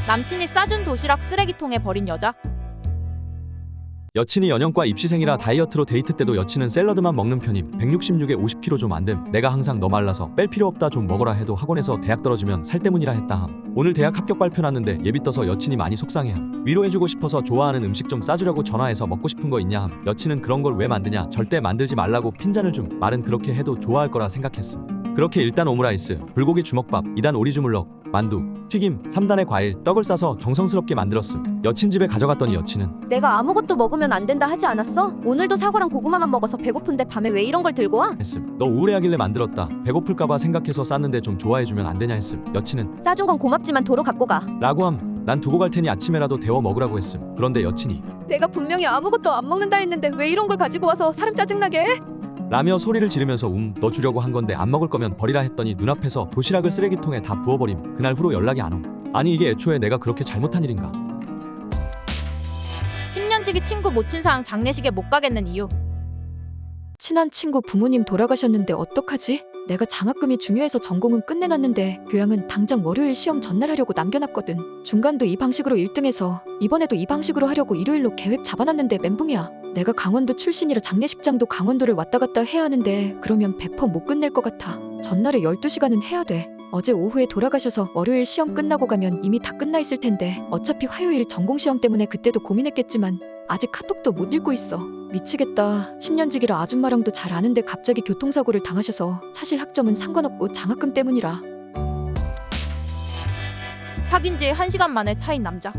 남친이 싸준 도시락 쓰레기통에 버린 여자. 여친이 연영과 입시생이라 다이어트로 데이트 때도 여친은 샐러드만 먹는 편임. 166에 50kg 좀 안 됨. 내가 항상 너 말라서 뺄 필요 없다 좀 먹어라 해도 학원에서 대학 떨어지면 살 때문이라 했다 함. 오늘 대학 합격 발표 났는데 예비 떠서 여친이 많이 속상해함. 위로해주고 싶어서 좋아하는 음식 좀 싸주려고 전화해서 먹고 싶은 거 있냐 함. 여친은 그런 걸 왜 만드냐, 절대 만들지 말라고 핀잔을 줌. 말은 그렇게 해도 좋아할 거라 생각했음. 그렇게 1단 오므라이스, 불고기 주먹밥, 2단 오리 주물럭, 만두, 튀김, 3단의 과일, 떡을 싸서 정성스럽게 만들었음. 여친 집에 가져갔더니 여친은 내가 아무것도 먹으면 안 된다 하지 않았어? 오늘도 사과랑 고구마만 먹어서 배고픈데 밤에 왜 이런 걸 들고 와? 했음. 너 우울해하길래 만들었다. 배고플까봐 생각해서 쌌는데 좀 좋아해주면 안 되냐 했음. 여친은 싸준 건 고맙지만 도로 갖고 가. 라고 함. 난 두고 갈 테니 아침에라도 데워 먹으라고 했음. 그런데 여친이 내가 분명히 아무것도 안 먹는다 했는데 왜 이런 걸 가지고 와서 사람 짜증나게 해? 라며 소리를 지르면서 너 주려고 한 건데 안 먹을 거면 버리라 했더니 눈앞에서 도시락을 쓰레기통에 다 부어버림. 그날 후로 연락이 안 옴. 아니 이게 애초에 내가 그렇게 잘못한 일인가? 10년지기 친구 모친상 장례식에 못 가겠는 이유. 친한 친구 부모님 돌아가셨는데 어떡하지? 내가 장학금이 중요해서 전공은 끝내놨는데 교양은 당장 월요일 시험 전날 하려고 남겨놨거든. 중간도 이 방식으로 1등해서 이번에도 이 방식으로 하려고 일요일로 계획 잡아놨는데 멘붕이야. 내가 강원도 출신이라 장례식장도 강원도를 왔다 갔다 해야 하는데 그러면 100% 못 끝낼 것 같아. 전날에 12시간은 해야 돼. 어제 오후에 돌아가셔서 월요일 시험 끝나고 가면 이미 다 끝나 있을 텐데 어차피 화요일 전공시험 때문에 그때도 고민했겠지만 아직 카톡도 못 읽고 있어. 미치겠다. 10년지기라 아줌마랑도 잘 아는데 갑자기 교통사고를 당하셔서 사실 학점은 상관없고 장학금 때문이라. 사귄 지 1시간 만에 차인 남자.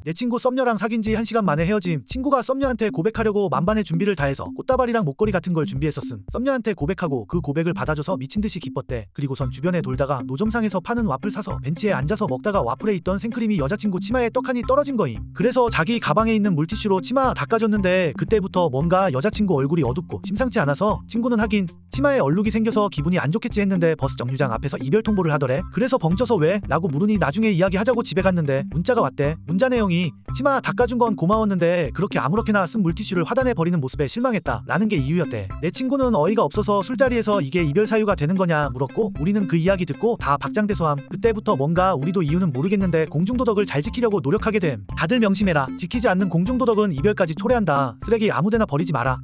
내 친구 썸녀랑 사귄 지 1시간 만에 헤어짐. 친구가 썸녀한테 고백하려고 만반의 준비를 다해서 꽃다발이랑 목걸이 같은 걸 준비했었음. 썸녀한테 고백하고 그 고백을 받아줘서 미친듯이 기뻤대. 그리고선 주변에 돌다가 노점상에서 파는 와플 사서 벤치에 앉아서 먹다가 와플에 있던 생크림이 여자친구 치마에 떡하니 떨어진 거임. 그래서 자기 가방에 있는 물티슈로 치마 닦아줬는데 그때부터 뭔가 여자친구 얼굴이 어둡고 심상치 않아서 친구는 하긴 치마에 얼룩이 생겨서 기분이 안 좋겠지 했는데 버스 정류장 앞에서 이별 통보를 하더래. 그래서 벙쪄서 왜? 라고 물으니 나중에 이야기하자고 집에 갔는데 문자가 왔대. 문자 내용이 치마 닦아준 건 고마웠는데 그렇게 아무렇게나 쓴 물티슈를 화단에 버리는 모습에 실망했다 라는 게 이유였대. 내 친구는 어이가 없어서 술자리에서 이게 이별 사유가 되는 거냐 물었고 우리는 그 이야기 듣고 다 박장대소함. 그때부터 뭔가 우리도 이유는 모르겠는데 공중도덕을 잘 지키려고 노력하게 됨. 다들 명심해라. 지키지 않는 공중도덕은 이별까지 초래한다. 쓰레기 아무데나 버리지 마라.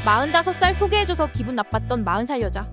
45살 소개해줘서 기분 나빴던 40살 여자.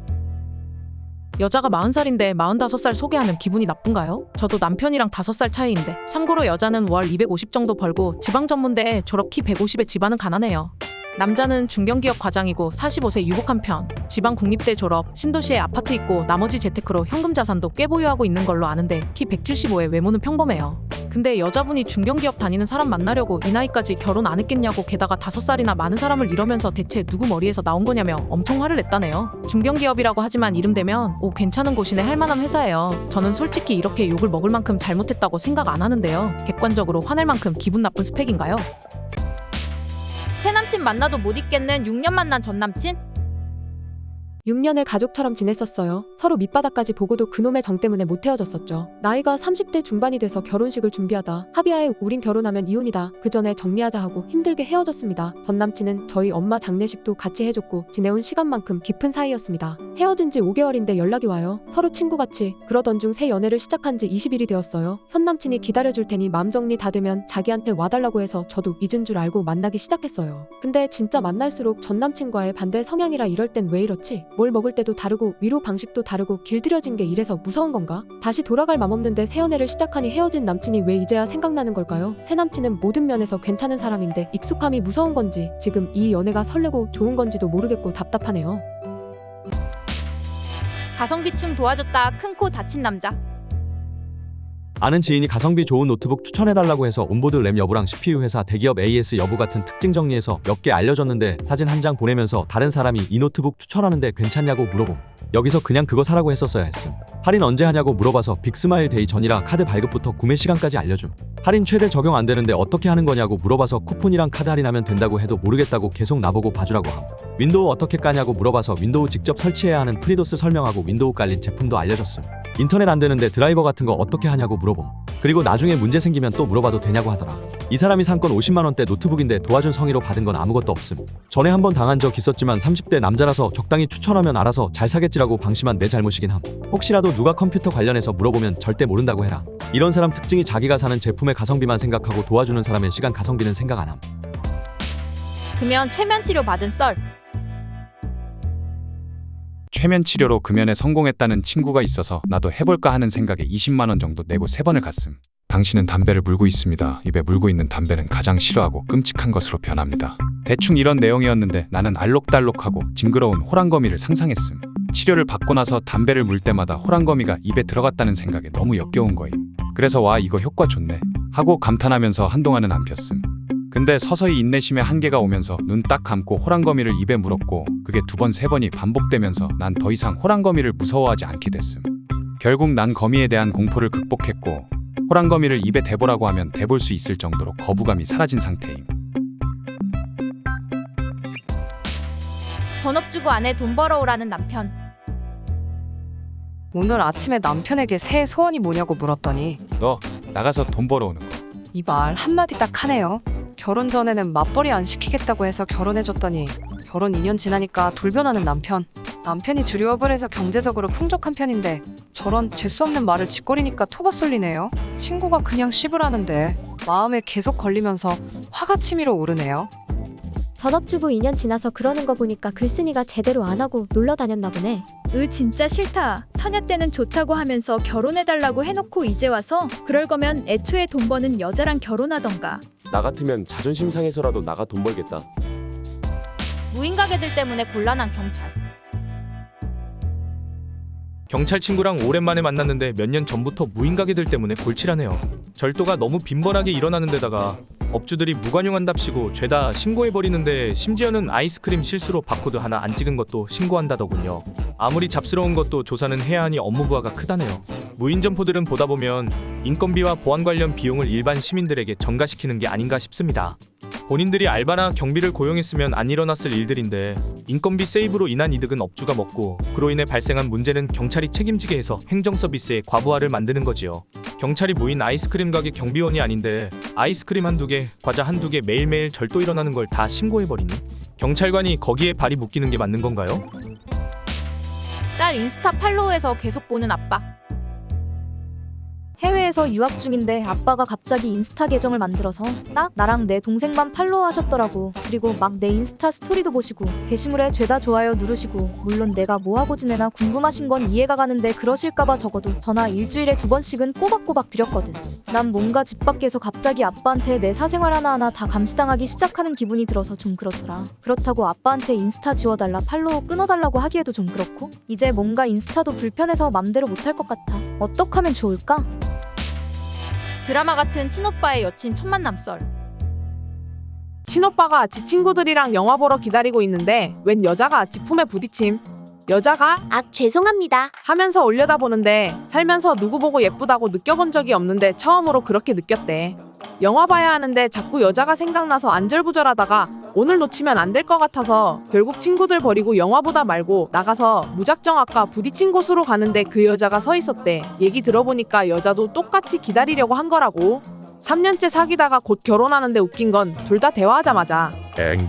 여자가 40살인데 45살 소개하면 기분이 나쁜가요? 저도 남편이랑 5살 차이인데. 참고로 여자는 월 250 정도 벌고 지방전문대에 졸업 키 150에 집안은 가난해요. 남자는 중견기업 과장이고 45세 유복한 편. 지방 국립대 졸업, 신도시에 아파트 있고 나머지 재테크로 현금 자산도 꽤 보유하고 있는 걸로 아는데 키 175에 외모는 평범해요. 근데 여자분이 중견기업 다니는 사람 만나려고 이 나이까지 결혼 안 했겠냐고 게다가 5살이나 많은 사람을 이러면서 대체 누구 머리에서 나온 거냐며 엄청 화를 냈다네요. 중견기업이라고 하지만 이름 대면 오 괜찮은 곳이네 할 만한 회사예요. 저는 솔직히 이렇게 욕을 먹을 만큼 잘못했다고 생각 안 하는데요. 객관적으로 화낼 만큼 기분 나쁜 스펙인가요? 새 남친 만나도 못 있겠는 6년 만난 전 남친. 6년을 가족처럼 지냈었어요. 서로 밑바닥까지 보고도 그놈의 정 때문에 못 헤어졌었죠. 나이가 30대 중반이 돼서 결혼식을 준비하다 합의하에 우린 결혼하면 이혼이다. 그 전에 정리하자 하고 힘들게 헤어졌습니다. 전 남친은 저희 엄마 장례식도 같이 해줬고 지내온 시간만큼 깊은 사이였습니다. 헤어진 지 5개월인데 연락이 와요. 서로 친구같이. 그러던 중 새 연애를 시작한 지 20일이 되었어요. 현 남친이 기다려줄 테니 마음 정리 다 되면 자기한테 와달라고 해서 저도 잊은 줄 알고 만나기 시작했어요. 근데 진짜 만날수록 전 남친과의 반대 성향이라 이럴 땐 왜 이렇지? 뭘 먹을 때도 다르고 위로 방식도 다르고 길들여진 게 이래서 무서운 건가? 다시 돌아갈 맘 없는데 새 연애를 시작하니 헤어진 남친이 왜 이제야 생각나는 걸까요? 새 남친은 모든 면에서 괜찮은 사람인데 익숙함이 무서운 건지 지금 이 연애가 설레고 좋은 건지도 모르겠고 답답하네요. 가성비충 도와줬다 큰 코 다친 남자. 아는 지인이 가성비 좋은 노트북 추천해달라고 해서 온보드 램 여부랑 CPU 회사 대기업 AS 여부 같은 특징 정리해서 몇 개 알려줬는데 사진 한 장 보내면서 다른 사람이 이 노트북 추천하는데 괜찮냐고 물어봄. 여기서 그냥 그거 사라고 했었어야 했음. 할인 언제 하냐고 물어봐서 빅스마일 데이 전이라 카드 발급부터 구매 시간까지 알려줌. 할인 최대 적용 안 되는데 어떻게 하는 거냐고 물어봐서 쿠폰이랑 카드 할인하면 된다고 해도 모르겠다고 계속 나보고 봐주라고 함. 윈도우 어떻게 까냐고 물어봐서 윈도우 직접 설치해야 하는 프리도스 설명하고 윈도우 깔린 제품도 알려줬음. 인터넷 안 되는데 드라이버 같은 거 어떻게 하냐고 물어봄. 그리고 나중에 문제 생기면 또 물어봐도 되냐고 하더라. 이 사람이 산 건 50만 원대 노트북인데 도와준 성의로 받은 건 아무것도 없음. 전에 한번 당한 적 있었지만 30대 남자라서 적당히 추천하면 알아서 잘 사겠지라고 방심한 내 잘못이긴 함. 혹시라도 누가 컴퓨터 관련해서 물어보면 절대 모른다고 해라. 이런 사람 특징이 자기가 사는 제품의 가성비만 생각하고 도와주는 사람의 시간 가성비는 생각 안 함. 금연 최면 치료 받은 썰. 최면 치료로 금연에 성공했다는 친구가 있어서 나도 해볼까 하는 생각에 20만 원 정도 내고 3번을 갔음. 당신은 담배를 물고 있습니다. 입에 물고 있는 담배는 가장 싫어하고 끔찍한 것으로 변합니다. 대충 이런 내용이었는데 나는 알록달록하고 징그러운 호랑거미를 상상했음. 치료를 받고 나서 담배를 물 때마다 호랑거미가 입에 들어갔다는 생각에 너무 역겨운 거임. 그래서 와 이거 효과 좋네 하고 감탄하면서 한동안은 안 폈음. 근데 서서히 인내심의 한계가 오면서 눈 딱 감고 호랑거미를 입에 물었고 그게 2번, 3번이 반복되면서 난 더 이상 호랑거미를 무서워하지 않게 됐음. 결국 난 거미에 대한 공포를 극복했고 호랑거미를 입에 대보라고 하면 대볼 수 있을 정도로 거부감이 사라진 상태임. 전업주부 아내 돈 벌어오라는 남편. 오늘 아침에 남편에게 새해 소원이 뭐냐고 물었더니 너 나가서 돈 벌어오는 거. 이 말 한마디 딱 하네요. 결혼 전에는 맞벌이 안 시키겠다고 해서 결혼해줬더니 결혼 2년 지나니까 돌변하는 남편. 남편이 주류업을 해서 경제적으로 풍족한 편인데 저런 재수없는 말을 짓거리니까 토가 쏠리네요. 친구가 그냥 씹으라는데 마음에 계속 걸리면서 화가 치밀어 오르네요. 전업주부 2년 지나서 그러는 거 보니까 글쓴이가 제대로 안 하고 놀러 다녔나 보네. 진짜 싫다. 처녀 때는 좋다고 하면서 결혼해달라고 해놓고 이제 와서 그럴 거면 애초에 돈 버는 여자랑 결혼하던가. 나 같으면 자존심 상해서라도 나가 돈 벌겠다. 무인 가게들 때문에 곤란한 경찰. 경찰 친구랑 오랜만에 만났는데 몇 년 전부터 무인 가게들 때문에 골치라네요. 절도가 너무 빈번하게 일어나는 데다가 업주들이 무관용한답시고 죄다 신고해버리는데 심지어는 아이스크림 실수로 바코드 하나 안 찍은 것도 신고한다더군요. 아무리 잡스러운 것도 조사는 해야 하니 업무 부하가 크다네요. 무인 점포들은 보다 보면 인건비와 보안 관련 비용을 일반 시민들에게 전가시키는 게 아닌가 싶습니다. 본인들이 알바나 경비를 고용했으면 안 일어났을 일들인데 인건비 세이브로 인한 이득은 업주가 먹고 그로 인해 발생한 문제는 경찰이 책임지게 해서 행정 서비스의 과부하를 만드는 거지요. 경찰이 무인 아이스크림 가게 경비원이 아닌데 아이스크림 한두 개, 과자 한두 개 매일매일 절도 일어나는 걸 다 신고해버리니? 경찰관이 거기에 발이 묶이는 게 맞는 건가요? 딸 인스타 팔로우해서 계속 보는 아빠. 해외에서 유학 중인데 아빠가 갑자기 인스타 계정을 만들어서 딱 나랑 내 동생만 팔로우 하셨더라고. 그리고 막 내 인스타 스토리도 보시고 게시물에 죄다 좋아요 누르시고 물론 내가 뭐하고 지내나 궁금하신 건 이해가 가는데 그러실까봐 적어도 전화 일주일에 2번씩은 꼬박꼬박 드렸거든. 난 뭔가 집 밖에서 갑자기 아빠한테 내 사생활 하나하나 다 감시당하기 시작하는 기분이 들어서 좀 그렇더라. 그렇다고 아빠한테 인스타 지워달라 팔로우 끊어달라고 하기에도 좀 그렇고 이제 뭔가 인스타도 불편해서 맘대로 못할 것 같아. 어떡하면 좋을까? 드라마 같은 친오빠의 여친 첫 만남 썰. 친오빠가 지 친구들이랑 영화 보러 기다리고 있는데 웬 여자가 지품에 부딪힘. 여자가 죄송합니다 하면서 올려다보는데 살면서 누구 보고 예쁘다고 느껴본 적이 없는데 처음으로 그렇게 느꼈대. 영화 봐야 하는데 자꾸 여자가 생각나서 안절부절하다가 오늘 놓치면 안 될 것 같아서 결국 친구들 버리고 영화 보다 말고 나가서 무작정 아까 부딪힌 곳으로 가는데 그 여자가 서 있었대. 얘기 들어보니까 여자도 똑같이 기다리려고 한 거라고. 3년째 사귀다가 곧 결혼하는데 웃긴 건 둘 다 대화하자마자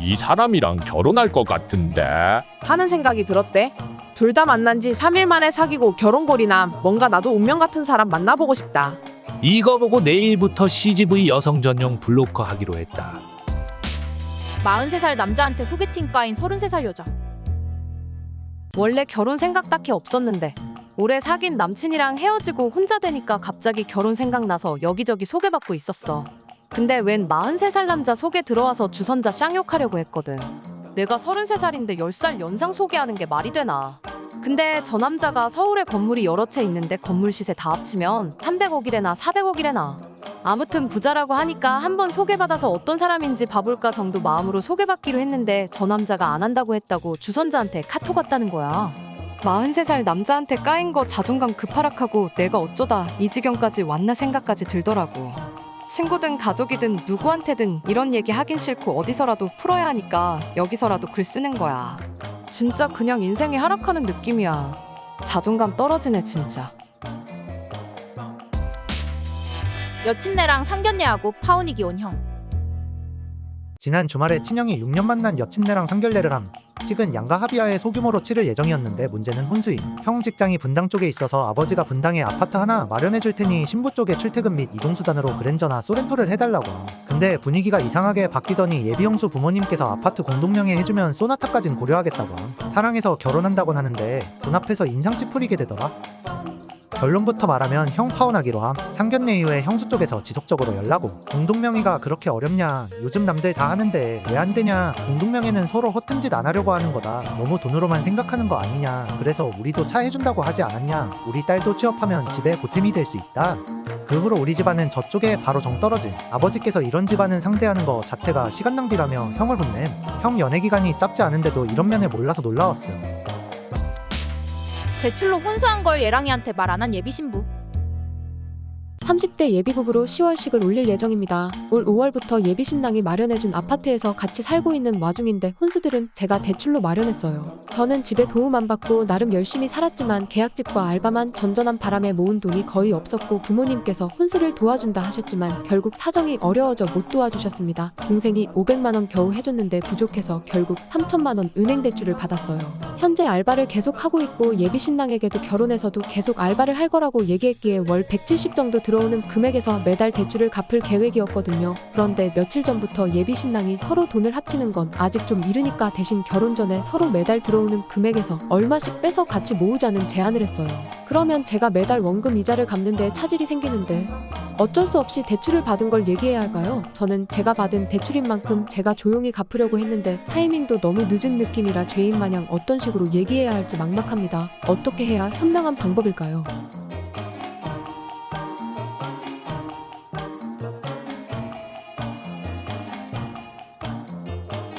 이 사람이랑 결혼할 것 같은데. 하는 생각이 들었대. 둘 다 만난 지 3일 만에 사귀고 결혼골이나 뭔가 나도 운명 같은 사람 만나보고 싶다. 이거 보고 내일부터 CGV 여성 전용 블로커 하기로 했다. 43살 남자한테 소개팅 까인 33살 여자. 원래 결혼 생각 딱히 없었는데 올해 사귄 남친이랑 헤어지고 혼자 되니까 갑자기 결혼 생각나서 여기저기 소개받고 있었어. 근데 웬 43살 남자 소개 들어와서 주선자 쌍욕하려고 했거든. 내가 33살인데 10살 연상 소개하는 게 말이 되나. 근데 저 남자가 서울에 건물이 여러 채 있는데 건물 시세 다 합치면 300억이래나 400억이래나. 아무튼 부자라고 하니까 한번 소개받아서 어떤 사람인지 봐볼까 정도 마음으로 소개받기로 했는데 저 남자가 안 한다고 했다고 주선자한테 카톡 왔다는 거야. 43살 남자한테 까인 거 자존감 급하락하고 내가 어쩌다 이 지경까지 왔나 생각까지 들더라고. 친구든 가족이든 누구한테든 이런 얘기 하긴 싫고 어디서라도 풀어야 하니까 여기서라도 글 쓰는 거야. 진짜 그냥 인생이 하락하는 느낌이야. 자존감 떨어지네 진짜. 여친네랑 상견례하고 파혼이기 온 형. 지난 주말에 친형이 6년 만난 여친네랑 상견례를 함. 식은 양가 합의하에 소규모로 치를 예정이었는데 문제는 혼수임. 형 직장이 분당 쪽에 있어서 아버지가 분당에 아파트 하나 마련해줄 테니 신부 쪽에 출퇴근 및 이동수단으로 그랜저나 소렌토를 해달라고 함. 근데 분위기가 이상하게 바뀌더니 예비 형수 부모님께서 아파트 공동명의 해주면 소나타까진 고려하겠다고 함. 사랑해서 결혼한다곤 하는데 돈 앞에서 인상 찌푸리게 되더라. 결론부터 말하면 형 파혼하기로 함. 상견례 이후에 형수 쪽에서 지속적으로 연락 옴. 공동명의가 그렇게 어렵냐, 요즘 남들 다 하는데 왜 안 되냐, 공동명의는 서로 허튼 짓 안 하려고 하는 거다, 너무 돈으로만 생각하는 거 아니냐, 그래서 우리도 차 해준다고 하지 않았냐, 우리 딸도 취업하면 집에 보탬이 될 수 있다. 그 후로 우리 집안은 저쪽에 바로 정 떨어짐. 아버지께서 이런 집안은 상대하는 거 자체가 시간 낭비라며 형을 혼냄. 형 연애 기간이 짧지 않은데도 이런 면을 몰라서 놀라웠음. 대출로 혼수한 걸 예랑이한테 말 안 한 예비 신부. 30대 예비부부로 10월식을 올릴 예정입니다. 올 5월부터 예비 신랑이 마련해준 아파트에서 같이 살고 있는 와중인데 혼수들은 제가 대출로 마련했어요. 저는 집에 도움 안 받고 나름 열심히 살았지만 계약직과 알바만 전전한 바람에 모은 돈이 거의 없었고 부모님께서 혼수를 도와준다 하셨지만 결국 사정이 어려워져 못 도와주셨습니다. 동생이 500만 원 겨우 해줬는데 부족해서 결국 3천만 원 은행 대출을 받았어요. 현재 알바를 계속 하고 있고 예비 신랑에게도 결혼해서도 계속 알바를 할 거라고 얘기했기에 월 170 정도 들어오는 금액에서 매달 대출을 갚을 계획이었거든요. 그런데 며칠 전부터 예비 신랑이 서로 돈을 합치는 건 아직 좀 이르니까 대신 결혼 전에 서로 매달 들어오는 금액에서 얼마씩 빼서 같이 모으자는 제안을 했어요. 그러면 제가 매달 원금 이자를 갚는 데 차질이 생기는데 어쩔 수 없이 대출을 받은 걸 얘기해야 할까요? 저는 제가 받은 대출인 만큼 제가 조용히 갚으려고 했는데 타이밍도 너무 늦은 느낌이라 죄인 마냥 어떤 식으로 얘기해야 할지 막막합니다. 어떻게 해야 현명한 방법일까요?